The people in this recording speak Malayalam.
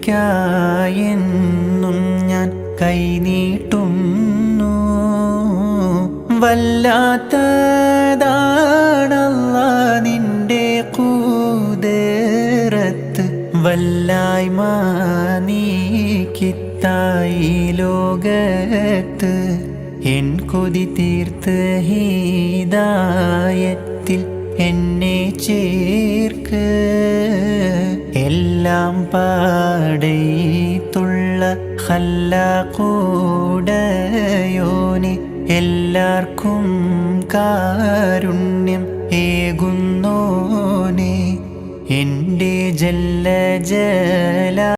കൃപയ്ക്കായെന്നും ഞാൻ കൈനീട്ടുന്നു. വല്ലാത്തതാണല്ലാ നിന്റെ ഖുദ്റത്ത്, വല്ലായ്മ നീക്കിത്തായി ലോകത്ത്. എൻ കൊതി തീർത്ത് ഹിദായത്തിൽ എന്നെ ചേർക്ക്. എല്ലാം പാടത്തുള്ള ഖല്ലാഖുടയോനെ, എല്ലാവർക്കും കാരുണ്യം ഏകുന്നോനെ, എൻ്റെ ജല്ല ജലാ